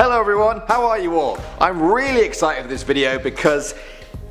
Hello everyone, how are you all? I'm really excited for this video because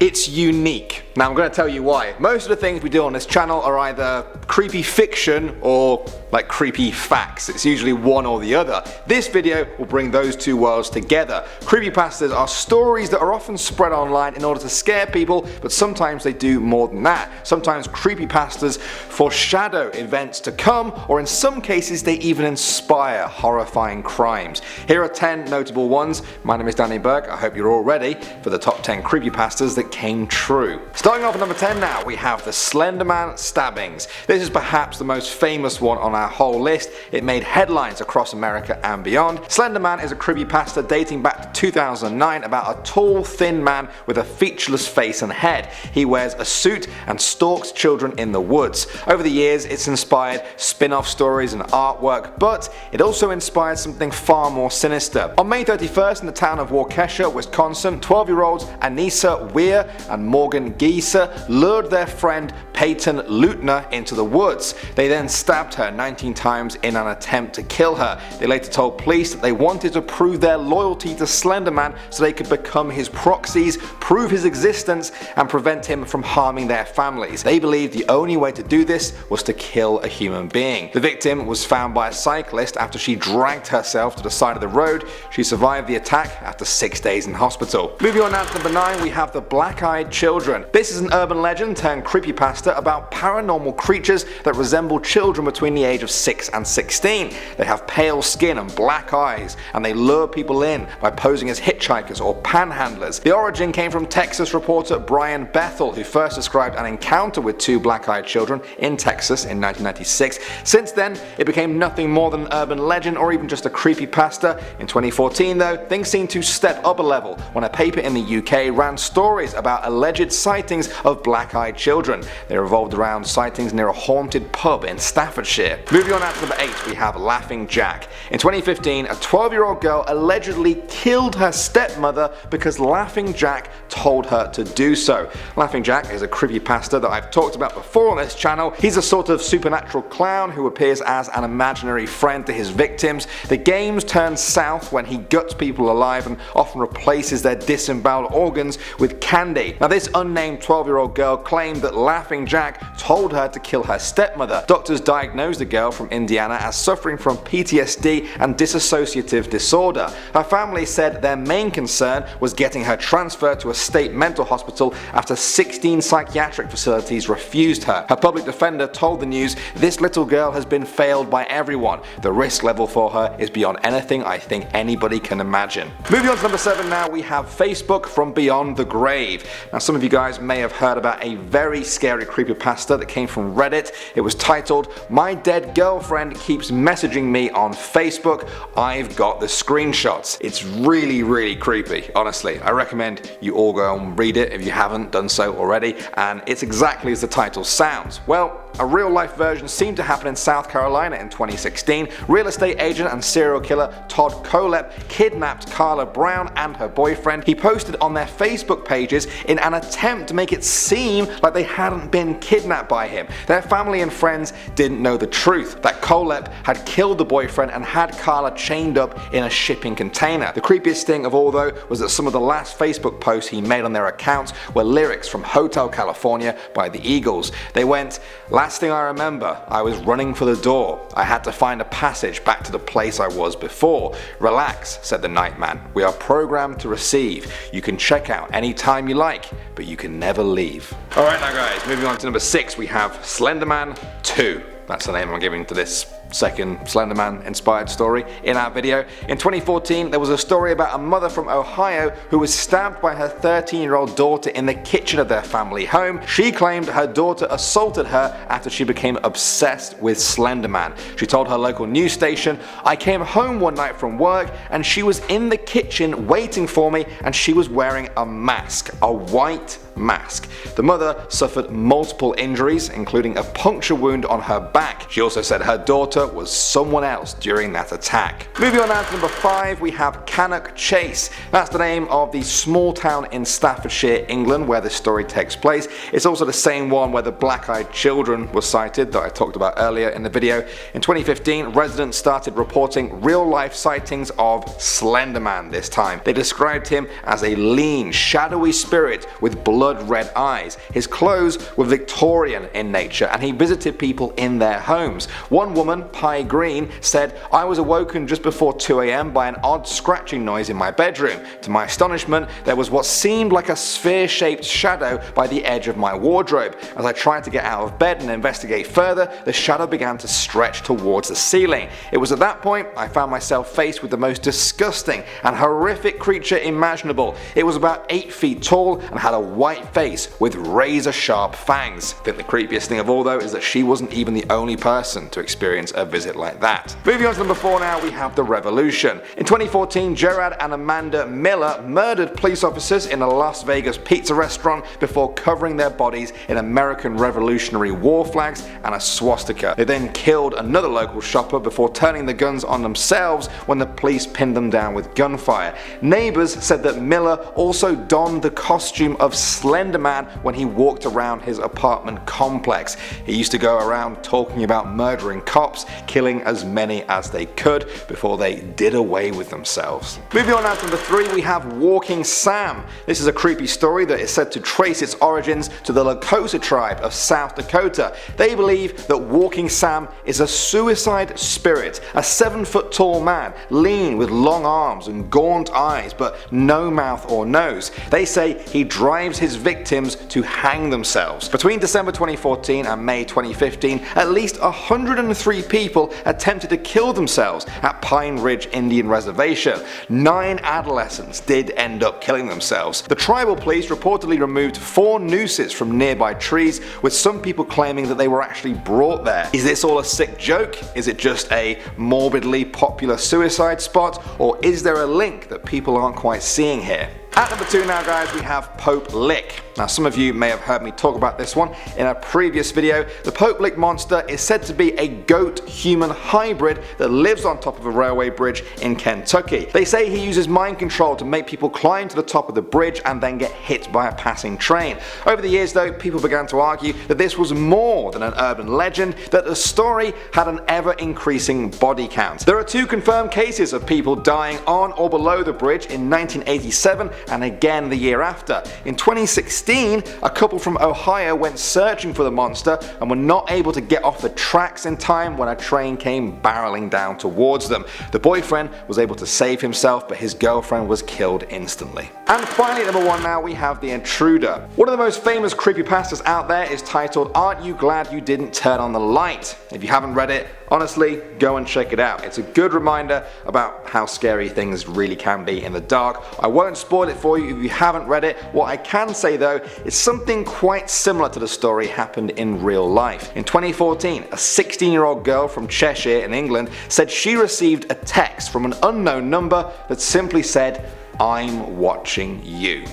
it's unique. Now I'm going to tell you why. Most of the things we do on this channel are either creepy fiction or like creepy facts. It's usually one or the other. This video will bring those two worlds together. Creepypastas are stories that are often spread online in order to scare people, but sometimes they do more than that. Sometimes creepypastas foreshadow events to come, or in some cases they even inspire horrifying crimes. Here are 10 notable ones. My name is Danny Burke. I hope you're all ready for the top 10 creepypastas that came true. Starting off at number 10 now, we have the SLENDERMAN stabbings. This is perhaps the most famous one on our whole list. It made headlines across America and beyond. SLENDERMAN is a creepypasta dating back to 2009 about a tall, thin man with a featureless face and head. He wears a suit and stalks children in the woods. Over the years, it's inspired spin-off stories and artwork, but it also inspired something far more sinister. On May 31st in the town of Waukesha, Wisconsin, 12-year-olds Anissa Weir and Morgan Gieser lured their friend Peyton Leutner into the woods. They then stabbed her 19 times in an attempt to kill her. They later told police that they wanted to prove their loyalty to SLENDERMAN so they could become his proxies, prove his existence, and prevent him from harming their families. They believed the only way to do this was to kill a human being. The victim was found by a cyclist after she dragged herself to the side of the road. She survived the attack after 6 days in hospital. Moving on now to number 9, we have the black-eyed children. This is an urban legend turned creepypasta about paranormal creatures that resemble children between the age of 6 and 16. They have pale skin and black eyes, and they lure people in by posing as hitchhikers or panhandlers. The origin came from Texas reporter Brian Bethel, who first described an encounter with two black-eyed children in Texas in 1996. Since then, it became nothing more than an urban legend or even just a creepypasta. In 2014 though, things seemed to step up a level when a paper in the UK ran stories about alleged sightings of black-eyed children. They revolved around sightings near a haunted pub in Staffordshire. Moving on out to number 8, we have Laughing Jack. In 2015, a 12-year-old girl allegedly killed her stepmother because Laughing Jack told her to do so. Laughing Jack is a creepypasta that I've talked about before on this channel. He's a sort of supernatural clown who appears as an imaginary friend to his victims. The games turn south when he guts people alive and often replaces their disemboweled organs with candy. Now this unnamed 12-year-old girl claimed that Laughing Jack told her to kill her stepmother. Doctors diagnosed the girl from Indiana as suffering from PTSD and dissociative disorder. Her family said their main concern was getting her transferred to a state mental hospital after 16 psychiatric facilities refused her. Her public defender told the news, "This little girl has been failed by everyone. The risk level for her is beyond anything I think anybody can imagine." Moving on to number 7 now, we have Facebook from Beyond the Grave. Now some of you guys may have heard about a very scary creepypasta that came from Reddit. It was titled, "My dead girlfriend keeps messaging me on Facebook. I've got the screenshots." It's really creepy, honestly. I recommend you all go and read it if you haven't done so already, and it's exactly as the title sounds. Well, a real life version seemed to happen in South Carolina in 2016. Real estate agent and serial killer Todd Colep kidnapped Carla Brown and her boyfriend. He posted on their Facebook pages in an attempt to make it seem like they hadn't been kidnapped by him. Their family and friends didn't know the truth, that Colep had killed the boyfriend and had Carla chained up in a shipping container. The creepiest thing of all though was that some of the last Facebook posts he made on their accounts were lyrics from Hotel California by the Eagles. They went, "Last thing I remember, I was running for the door. I had to find a passage back to the place I was before. Relax," said the Nightman. "We are programmed to receive. You can check out anytime you like, but you can never leave." Alright now guys, moving on to number 6, we have SLENDERMAN 2. That's the name I'm giving to this second SLENDERMAN inspired story in our video. In 2014 there was a story about a mother from Ohio who was stabbed by her 13-year-old daughter in the kitchen of their family home. She claimed her daughter assaulted her after she became obsessed with SLENDERMAN. She told her local news station, "I came home one night from work and she was in the kitchen waiting for me and she was wearing a mask, a white mask." The mother suffered multiple injuries, including a puncture wound on her back. She also said her daughter daughter was someone else during that attack. Moving on now to number 5, we have CANNOCK Chase. That's the name of the small town in Staffordshire, England, where this story takes place. It's also the same one where the black-eyed children were sighted that I talked about earlier in the video. In 2015, residents started reporting real-life sightings of SLENDERMAN this time. They described him as a lean, shadowy spirit with blood-red eyes. His clothes were Victorian in nature, and he visited people in their homes. One woman, Pie Green, said, "I was awoken just before 2 AM by an odd scratching noise in my bedroom. To my astonishment, there was what seemed like a sphere-shaped shadow by the edge of my wardrobe. As I tried to get out of bed and investigate further, the shadow began to stretch towards the ceiling. It was at that point I found myself faced with the most disgusting and horrific creature imaginable. It was about 8 feet tall and had a white face with razor-sharp fangs." I think the creepiest thing of all though is that she wasn't even the only person to experience a visit like that. Moving on to number 4 now, we have the Revolution. In 2014, Gerard and Amanda Miller murdered police officers in a Las Vegas pizza restaurant before covering their bodies in American Revolutionary War flags and a swastika. They then killed another local shopper before turning the guns on themselves when the police pinned them down with gunfire. Neighbors said that Miller also donned the costume of SLENDERMAN when he walked around his apartment complex. He used to go around talking about murdering cops, killing as many as they could before they did away with themselves. Moving on now to number 3, we have Walking Sam. This is a creepy story that is said to trace its origins to the Lakota tribe of South Dakota. They believe that Walking Sam is a suicide spirit, a 7-foot tall man, lean with long arms and gaunt eyes but no mouth or nose. They say he drives his victims to hang themselves. Between December 2014 and May 2015, at least 103 people attempted to kill themselves at Pine Ridge Indian Reservation. 9 adolescents did end up killing themselves. The tribal police reportedly removed 4 nooses from nearby trees, with some people claiming that they were actually brought there. Is this all a sick joke? Is it just a morbidly popular suicide spot? Or is there a link that people aren't quite seeing here? At number 2 now guys, we have Pope Lick. Now some of you may have heard me talk about this one in a previous video. The Pope Lick monster is said to be a goat-human hybrid that lives on top of a railway bridge in Kentucky. They say he uses mind control to make people climb to the top of the bridge and then get hit by a passing train. Over the years though, people began to argue that this was more than an urban legend, that the story had an ever-increasing body count. There are 2 confirmed cases of people dying on or below the bridge in 1987 and again the year after. In 2016, a couple from Ohio went searching for the monster and were not able to get off the tracks in time when a train came barreling down towards them. The boyfriend was able to save himself, but his girlfriend was killed instantly. And finally at number 1 now, we have The Intruder. One of the most famous creepypastas out there is titled "Aren't You Glad You Didn't Turn on the Light?" If you haven't read it, honestly, go and check it out. It's a good reminder about how scary things really can be in the dark. I won't spoil it for you if you haven't read it. What I can say though is something quite similar to the story happened in real life. In 2014, a 16-year-old girl from Cheshire in England said she received a text from an unknown number that simply said, "I'm watching you."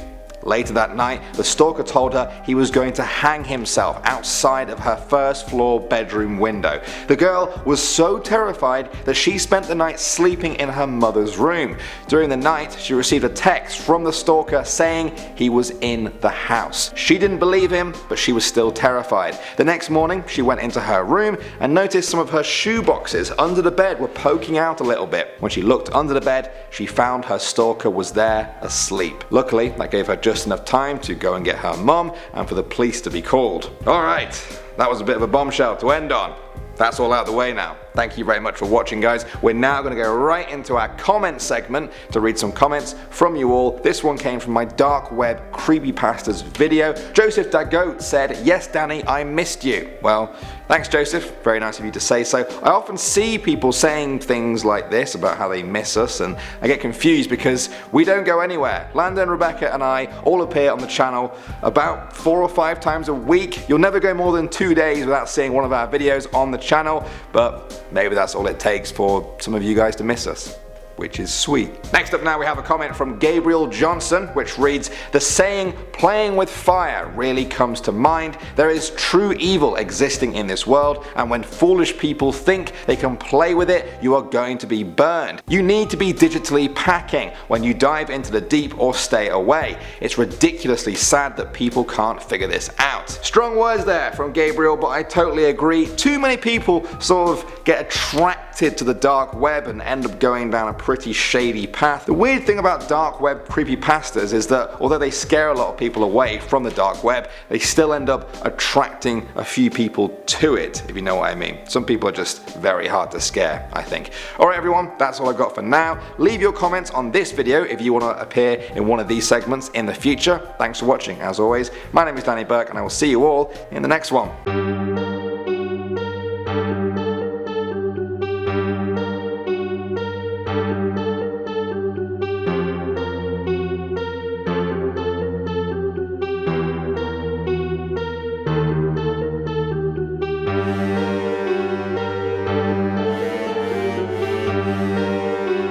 Later that night, the stalker told her he was going to hang himself outside of her first floor bedroom window. The girl was so terrified that she spent the night sleeping in her mother's room. During the night, she received a text from the stalker saying he was in the house. She didn't believe him, but she was still terrified. The next morning, she went into her room and noticed some of her shoe boxes under the bed were poking out a little bit. When she looked under the bed, she found her stalker was there asleep. Luckily, that gave her just enough time to go and get her mum and for the police to be called. Alright, that was a bit of a bombshell to end on. That's all out of the way now. Thank you very much for watching guys. We're now going to go right into our comment segment to read some comments from you all. This one came from my dark web creepypastas video. Joseph Dagoat said, "Yes Danny, I missed you." Well, thanks Joseph, very nice of you to say so. I often see people saying things like this about how they miss us, and I get confused because we don't go anywhere. Landon, Rebecca and I all appear on the channel about 4 or 5 times a week. You'll never go more than 2 days without seeing one of our videos on the channel, but maybe that's all it takes for some of you guys to miss us. which is sweet. Next up now we have a comment from Gabriel Johnson, which reads, "The saying, playing with fire, really comes to mind. There is true evil existing in this world, and when foolish people think they can play with it, you are going to be burned. You need to be digitally packing when you dive into the deep or stay away. It's ridiculously sad that people can't figure this out." Strong words there from Gabriel, but I totally agree. Too many people sort of get attracted to the dark web and end up going down a pretty shady path. The weird thing about dark web creepypastas is that although they scare a lot of people away from the dark web, they still end up attracting a few people to it, if you know what I mean. Some people are just very hard to scare, I think. Alright everyone, that's all I've got for now. Leave your comments on this video if you want to appear in one of these segments in the future. Thanks for watching as always. My name is Danny Burke and I will see you all in the next one.